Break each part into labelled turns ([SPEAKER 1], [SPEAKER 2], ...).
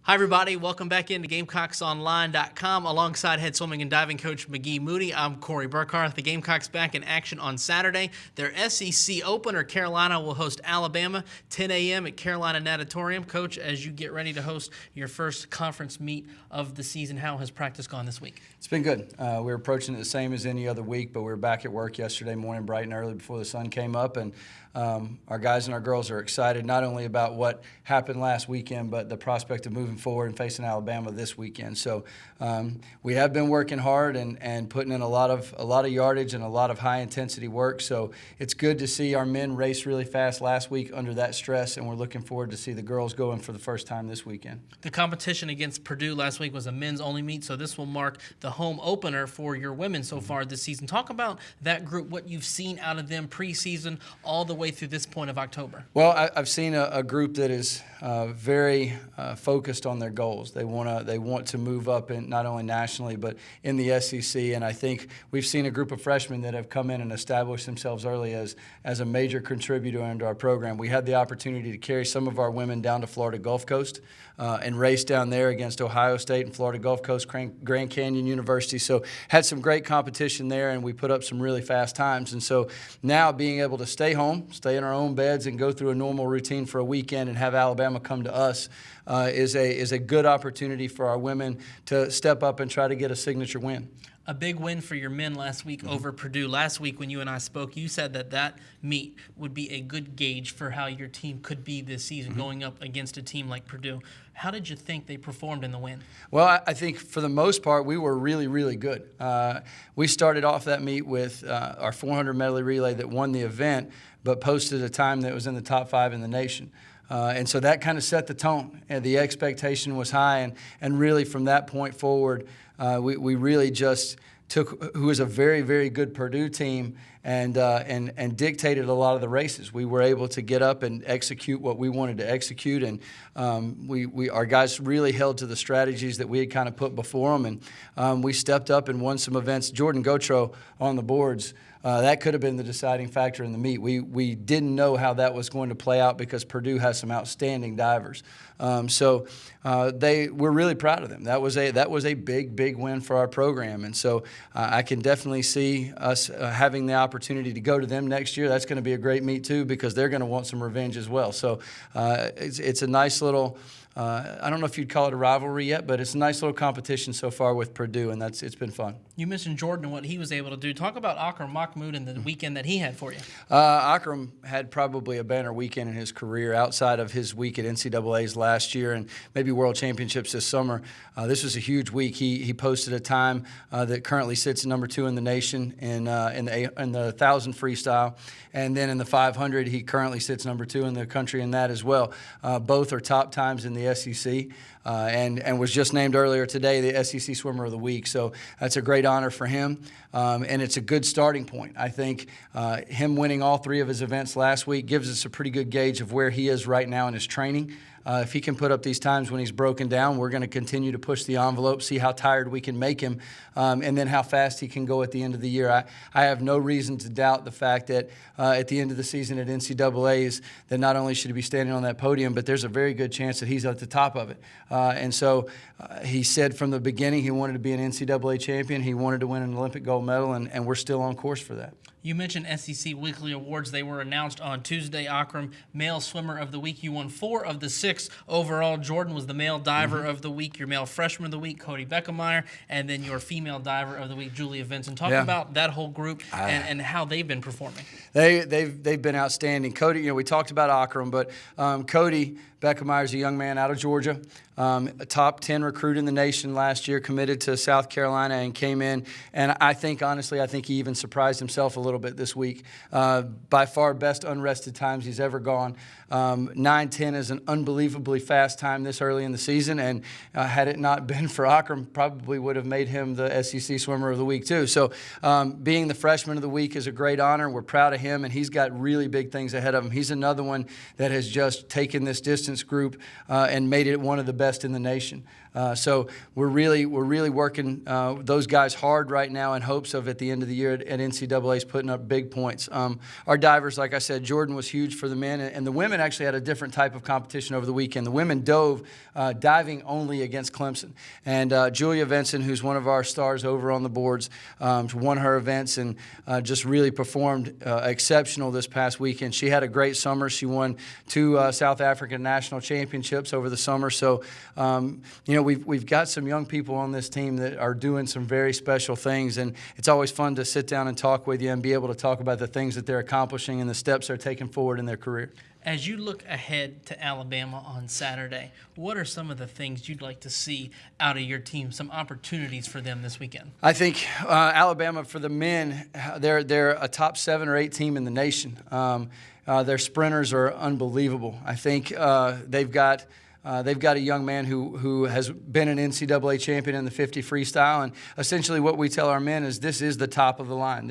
[SPEAKER 1] Hi, everybody. Welcome back into GamecocksOnline.com. Alongside head swimming and diving coach McGee Moody, I'm Corey Burkhardt. The Gamecocks back in action on Saturday. Their SEC opener, Carolina, will host Alabama, 10 a.m. at Carolina Natatorium. Coach, as you get ready to host your first conference meet of the season, how has practice gone this week?
[SPEAKER 2] It's been good. We're approaching it the same as any other week, but we were back at work yesterday morning bright and early before the sun came up, and our guys and our girls are excited not only about what happened last weekend, but the prospect of moving forward and facing Alabama this weekend. So we have been working hard and putting in a lot of yardage and a lot of high intensity work. So it's good to see our men race really fast last week under that stress, and we're looking forward to see the girls going for the first time this weekend.
[SPEAKER 1] The competition against Purdue last week was a men's only meet, so this will mark the home opener for your women so far this season. Talk about that group, what you've seen out of them preseason all the way through this point of October.
[SPEAKER 2] Well, I've seen a group that is very focused on their goals. They want to move up in not only nationally but in the SEC, and I think we've seen a group of freshmen that have come in and established themselves early as a major contributor into our program. We had the opportunity to carry some of our women down to Florida Gulf Coast and race down there against Ohio State and Florida Gulf Coast Grand Canyon University. So had some great competition there, and we put up some really fast times. And so now being able to stay home, stay in our own beds, and go through a normal routine for a weekend and have Alabama come to us is a good opportunity for our women to step up and try to get a signature win.
[SPEAKER 1] A big win for your men last week over Purdue. Last week when you and I spoke, you said that meet would be a good gauge for how your team could be this season going up against a team like Purdue. How did you think they performed in the win?
[SPEAKER 2] Well, I think for the most part we were really, really good. We started off that meet with our 400 medley relay that won the event, but posted a time that was in the top 5 in the nation. And so that kind of set the tone, and the expectation was high, and really from that point forward, we really just took who is a very, very good Purdue team and dictated a lot of the races. We were able to get up and execute what we wanted to execute, and our guys really held to the strategies that we had kind of put before them, and we stepped up and won some events. Jordan Gotro on the boards. That could have been the deciding factor in the meet. We didn't know how that was going to play out because Purdue has some outstanding divers. So we're really proud of them. That was a big win for our program, and so I can definitely see us having the opportunity to go to them next year. That's going to be a great meet too, because they're going to want some revenge as well. So it's a nice little. I don't know if you'd call it a rivalry yet, but it's a nice little competition so far with Purdue, and it's been fun.
[SPEAKER 1] You mentioned Jordan and what he was able to do. Talk about Akram Akram and the weekend that he had for you.
[SPEAKER 2] Akram had probably a banner weekend in his career outside of his week at NCAA's last year and maybe World Championships this summer. This was a huge week. He posted a time that currently sits at number 2 in the nation in the 1,000 freestyle, and then in the 500 he currently sits number 2 in the country in that as well. Both are top times in the SEC, and was just named earlier today the SEC Swimmer of the Week. So that's a great honor for him, and it's a good starting point. I think him winning all 3 of his events last week gives us a pretty good gauge of where he is right now in his training. If he can put up these times when he's broken down, we're going to continue to push the envelope, see how tired we can make him, and then how fast he can go at the end of the year. I have no reason to doubt the fact that at the end of the season at NCAA's, that not only should he be standing on that podium, but there's a very good chance that he's at the top of it. And so he said from the beginning he wanted to be an NCAA champion. He wanted to win an Olympic gold medal, and we're still on course for that.
[SPEAKER 1] You mentioned SEC Weekly Awards. They were announced on Tuesday. Akram, Male Swimmer of the Week. You won 4 of the 6 overall. Jordan was the Male Diver of the Week. Your Male Freshman of the Week, Cody Beckemeyer, and then your Female Diver of the Week, Julia Vincent. Talk about that whole group and how they've been performing.
[SPEAKER 2] They've been outstanding. Cody, we talked about Akram, but Cody Beckemeyer is a young man out of Georgia, a top 10 recruit in the nation last year, committed to South Carolina and came in. And I think, honestly, he even surprised himself a little bit this week. By far best unrested times he's ever gone. 9:10 is an unbelievably fast time this early in the season, and had it not been for Akram, probably would have made him the SEC Swimmer of the Week too. So being the Freshman of the Week is a great honor. We're proud of him, and he's got really big things ahead of him. He's another one that has just taken this distance group and made it one of the best in the nation. So we're really working those guys hard right now in hopes of at the end of the year at NCAA's putting up big points. Our divers, like I said, Jordan was huge for the men, and the women actually had a different type of competition over the weekend. The women dove diving only against Clemson, and Julia Vinson, who's one of our stars over on the boards, won her events and just really performed exceptional this past weekend. She had a great summer. She won 2 South African national championships over the summer. So, we've got some young people on this team that are doing some very special things, and it's always fun to sit down and talk with you and be able to talk about the things that they're accomplishing and the steps they're taking forward in their career.
[SPEAKER 1] As you look ahead to Alabama on Saturday, what are some of the things you'd like to see out of your team, some opportunities for them this weekend?
[SPEAKER 2] I think Alabama, for the men, they're a top 7 or 8 team in the nation. Their sprinters are unbelievable. I think they've got a young man who has been an NCAA champion in the 50 freestyle, and essentially what we tell our men is this is the top of the line.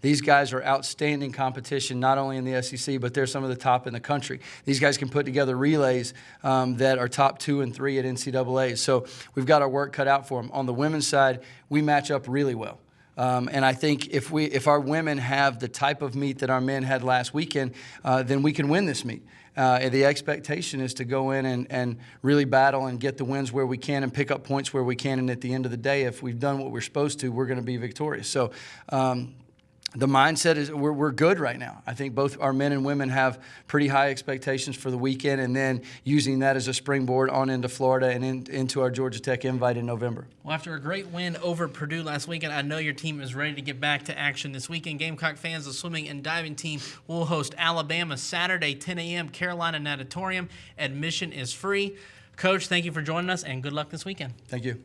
[SPEAKER 2] These guys are outstanding competition, not only in the SEC, but they're some of the top in the country. These guys can put together relays that are top 2 and 3 at NCAA. So we've got our work cut out for them. On the women's side, we match up really well. And I think if our women have the type of meet that our men had last weekend, then we can win this meet. The expectation is to go in and really battle and get the wins where we can and pick up points where we can. And at the end of the day, if we've done what we're supposed to, we're going to be victorious. So the mindset is we're good right now. I think both our men and women have pretty high expectations for the weekend, and then using that as a springboard on into Florida and into our Georgia Tech invite in November.
[SPEAKER 1] Well, after a great win over Purdue last weekend, I know your team is ready to get back to action this weekend. Gamecock fans, the swimming and diving team will host Alabama Saturday, 10 a.m., Carolina Natatorium. Admission is free. Coach, thank you for joining us, and good luck this weekend.
[SPEAKER 2] Thank you.